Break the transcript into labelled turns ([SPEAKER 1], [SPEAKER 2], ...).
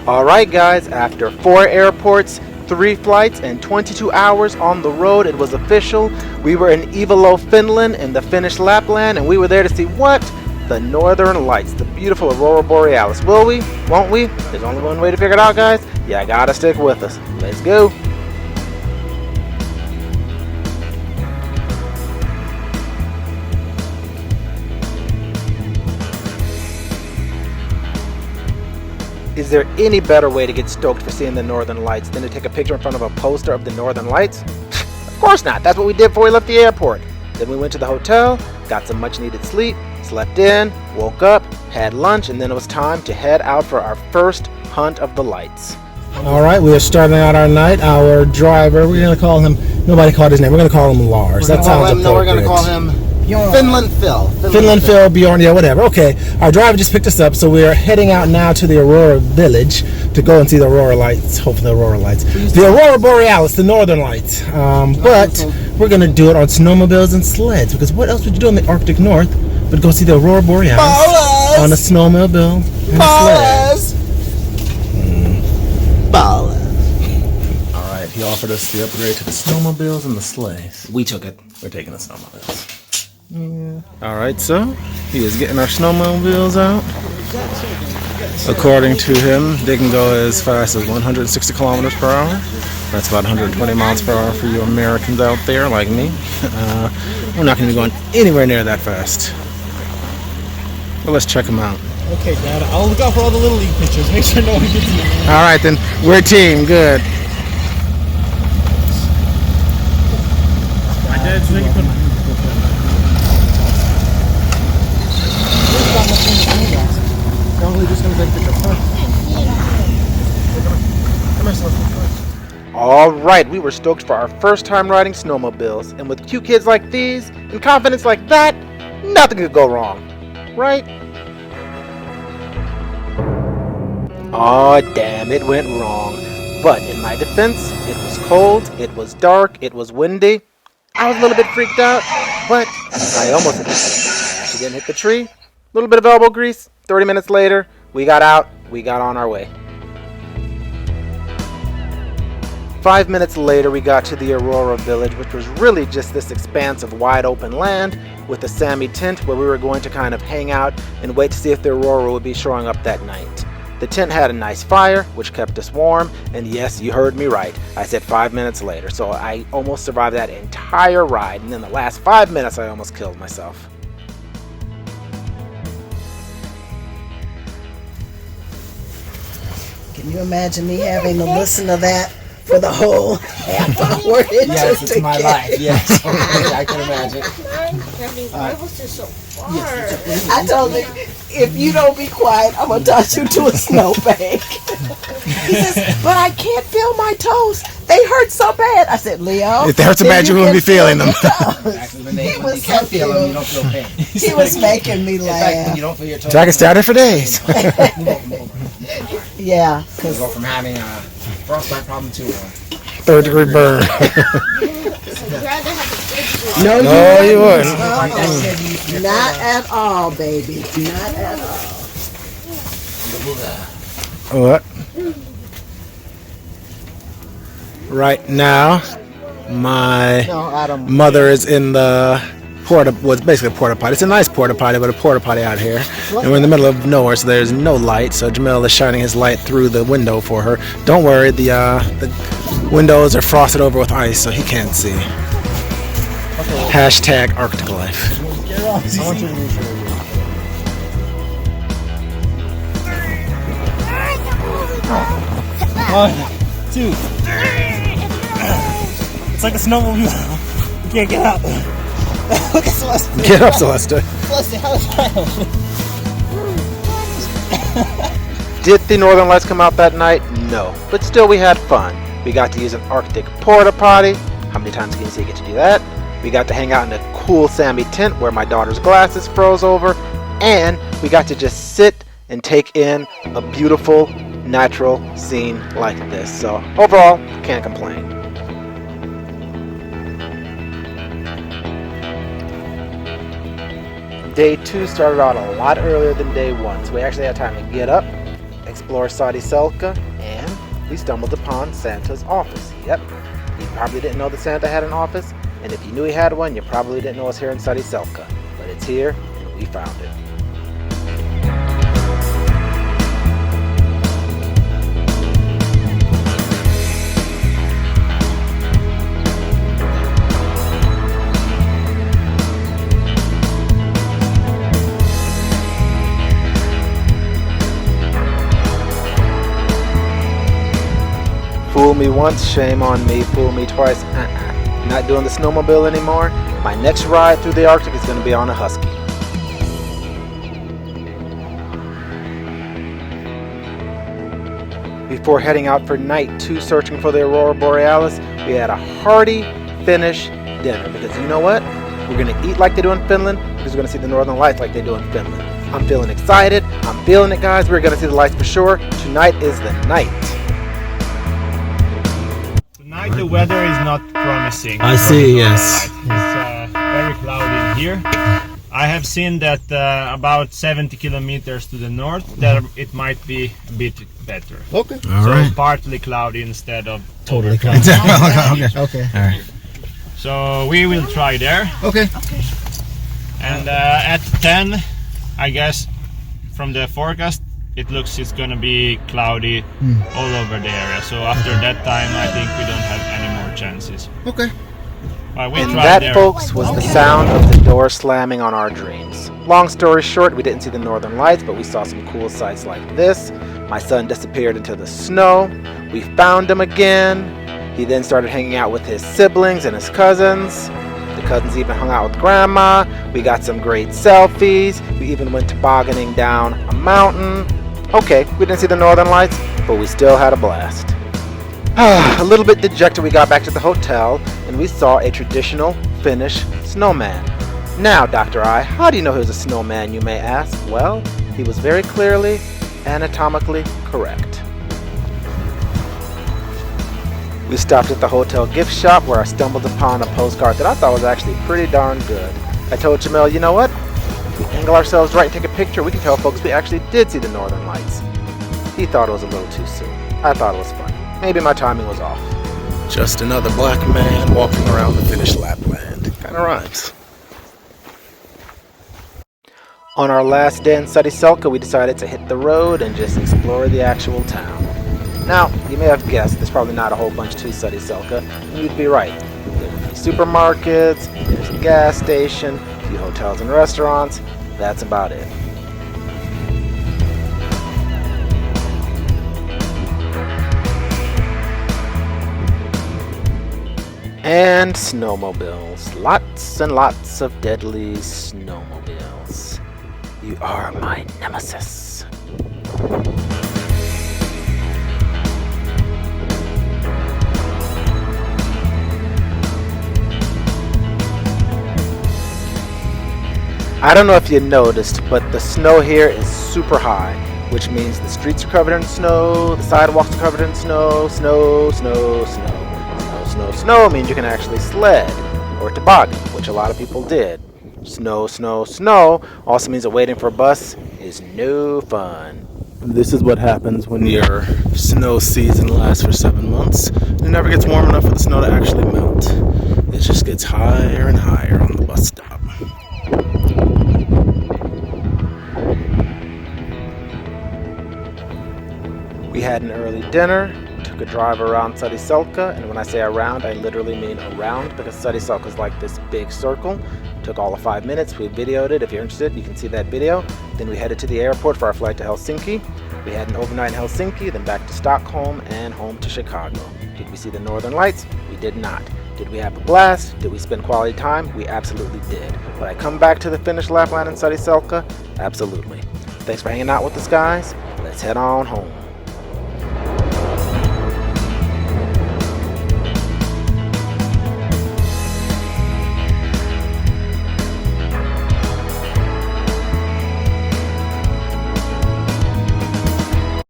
[SPEAKER 1] Alright guys, after 4 airports, 3 flights, and 22 hours on the road, it was official. We were in Ivalo, Finland, in the Finnish Lapland, and we were there to see what? The Northern Lights, the beautiful Aurora Borealis. Will we? Won't we? There's only one way to figure it out, guys. You gotta stick with us. Let's go. Is there any better way to get stoked for seeing the Northern Lights than to take a picture in front of a poster of the Northern Lights? Of course not. That's what we did before we left the airport. Then we went to the hotel, got some much needed sleep, slept in, woke up, had lunch, and then it was time to head out for our first hunt of the lights.
[SPEAKER 2] Alright, we are starting out our night. Our driver, we're going to call him, nobody called his name, we're going to call him Lars. That sounds appropriate.
[SPEAKER 1] No, we're going to call him Finland Phil.
[SPEAKER 2] Finland Phil, Bjorn, yeah, whatever. Okay, our driver just picked us up, so we're heading out now to the Aurora Village to go and see the Aurora Lights, hopefully the Aurora Lights. The Aurora Borealis, the Northern Lights. But we're going to do it on snowmobiles and sleds, because what else would you do in the Arctic North but go see the Aurora Borealis on a snowmobile and a sled? Alright, he offered us the upgrade to the snowmobiles and the sleighs.
[SPEAKER 1] We took it.
[SPEAKER 2] We're taking the snowmobiles. Yeah. Alright, so he is getting our snowmobiles out. According to him, they can go as fast as 160 kilometers per hour. That's about 120 miles per hour for you Americans out there like me. We're not going to be going anywhere near that fast. But let's check them out.
[SPEAKER 3] Okay, Dad, I'll look out for all the Little League pictures. Make sure no one gets in.
[SPEAKER 2] Alright then, we're a team, good.
[SPEAKER 3] My dad's thinking put just gonna take the
[SPEAKER 1] Alright, we were stoked for our first time riding snowmobiles, and with cute kids like these, and confidence like that, nothing could go wrong. Right? Aw, damn, it went wrong. But in my defense, it was cold, it was dark, it was windy. I was a little bit freaked out, but I almost hit the tree. I actually didn't hit the tree. A little bit of elbow grease. 30 minutes later, we got out, we got on our way. 5 minutes later, we got to the Aurora Village, which was really just this expanse of wide open land with a Sami tent where we were going to kind of hang out and wait to see if the Aurora would be showing up that night. The tent had a nice fire, which kept us warm, and yes, you heard me right. I said 5 minutes later, so I almost survived that entire ride, and in the last 5 minutes, I almost killed myself.
[SPEAKER 4] Can you imagine me having to listen to that for the whole half hour?
[SPEAKER 5] Yes, it's my life. Yes, I can imagine.
[SPEAKER 6] Why was it so far?
[SPEAKER 4] I told him, if you don't be quiet, I'm going to toss you to a snowbank. He says, but I can't feel my toes. They hurt so bad. I said, Leo.
[SPEAKER 2] If they hurt so bad, you won't be feeling them.
[SPEAKER 5] When you can't feel them, you don't feel pain.
[SPEAKER 4] He was making me laugh.
[SPEAKER 5] In fact, when you don't feel your toes.
[SPEAKER 2] So I can stay out there for days.
[SPEAKER 4] Yeah.
[SPEAKER 5] You go from having a frostbite problem to a
[SPEAKER 2] 3rd-degree burn.
[SPEAKER 4] No,
[SPEAKER 2] you wouldn't.
[SPEAKER 4] Not at all, baby. Not at all.
[SPEAKER 2] What? Right now, my mother is in the it's basically a porta potty. It's a nice porta potty, but a porta potty out here. And we're in the middle of nowhere, so there's no light. So Jamil is shining his light through the window for her. Don't worry, the windows are frosted over with ice, so he can't see. Hashtag Arctic life.
[SPEAKER 3] I want you to reach over. One, two. It's like a snowmobile. You can't get out. Look at Celeste.
[SPEAKER 2] Get up, Celeste.
[SPEAKER 3] Celeste, how is that?
[SPEAKER 1] Did the Northern Lights come out that night? No. But still, we had fun. We got to use an Arctic porta potty. How many times can you say you get to do that? We got to hang out in a cool Sami tent where my daughter's glasses froze over. And we got to just sit and take in a beautiful, natural scene like this. So overall, can't complain. Day 2 started out a lot earlier than day 1, so we actually had time to get up and explore Saariselkä, and we stumbled upon Santa's office. Yep, you probably didn't know that Santa had an office, and if you knew he had one, you probably didn't know it was here in Saariselkä. But it's here, and we found it. Fool me once, shame on me. Fool me twice, Not doing the snowmobile anymore. My next ride through the Arctic is going to be on a Husky. Before heading out for night 2 searching for the Aurora Borealis, we had a hearty Finnish dinner. Because you know what? We're going to eat like they do in Finland, because we're going to see the Northern Lights like they do in Finland. I'm feeling excited. I'm feeling it, guys. We're going to see the lights for sure. Tonight is the night.
[SPEAKER 3] Tonight the weather is not promising.
[SPEAKER 2] I
[SPEAKER 3] for
[SPEAKER 2] see,
[SPEAKER 3] the
[SPEAKER 2] yes.
[SPEAKER 3] Light. It's very cloudy in here. I have seen that about 70 kilometers to the north, that it might be a bit better.
[SPEAKER 2] Okay.
[SPEAKER 3] So partly cloudy instead of
[SPEAKER 2] Totally
[SPEAKER 3] overcast.
[SPEAKER 2] Okay. All right.
[SPEAKER 3] So we will try there.
[SPEAKER 2] Okay.
[SPEAKER 3] And at 10, I guess, from the forecast, it looks it's gonna be cloudy all over the area. So after that time, I think we don't have any more chances.
[SPEAKER 2] Okay.
[SPEAKER 3] But we
[SPEAKER 1] And
[SPEAKER 3] tried
[SPEAKER 1] that,
[SPEAKER 3] there.
[SPEAKER 1] folks, was the sound of the door slamming on our dreams. Long story short, we didn't see the Northern Lights, but we saw some cool sights like this. My son disappeared into the snow. We found him again. He then started hanging out with his siblings and his cousins. The cousins even hung out with Grandma. We got some great selfies. We even went tobogganing down a mountain. Okay, we didn't see the Northern Lights, but we still had a blast. A little bit dejected, we got back to the hotel and we saw a traditional Finnish snowman. Now, Dr. I, how do you know he was a snowman, you may ask? Well, he was very clearly anatomically correct. We stopped at the hotel gift shop where I stumbled upon a postcard that I thought was actually pretty darn good. I told Jamel, you know what? If we angle ourselves right and take a picture, we can tell folks we actually did see the Northern Lights. He thought it was a little too soon. I thought it was funny. Maybe my timing was off.
[SPEAKER 2] Just another black man walking around the Finnish Lapland. Kind of rhymes.
[SPEAKER 1] On our last day in Saariselkä, we decided to hit the road and just explore the actual town. Now, you may have guessed there's probably not a whole bunch to Saariselkä, and you'd be right. There's a few supermarkets, there's a gas station, a few hotels and restaurants. That's about it. And snowmobiles. Lots and lots of deadly snowmobiles. You are my nemesis. I don't know if you noticed, but the snow here is super high, which means the streets are covered in snow, the sidewalks are covered in snow, snow, snow, snow. Snow, snow means you can actually sled or toboggan, which a lot of people did. Snow, snow, snow also means that waiting for a bus is no fun. This is what happens when your snow season lasts for 7 months. It never gets warm enough for the snow to actually melt. It just gets higher and higher on the bus stop. We had an early dinner. Took a drive around Saariselkä, and when I say around, I literally mean around, because Saariselkä is like this big circle. Took all of 5 minutes. We videoed it. If you're interested, you can see that video. Then we headed to the airport for our flight to Helsinki. We had an overnight in Helsinki, then back to Stockholm and home to Chicago. Did we see the Northern Lights? We did not. Did we have a blast? Did we spend quality time? We absolutely did. Would I come back to the Finnish Lapland and Saariselkä? Absolutely. Thanks for hanging out with us, guys. Let's head on home.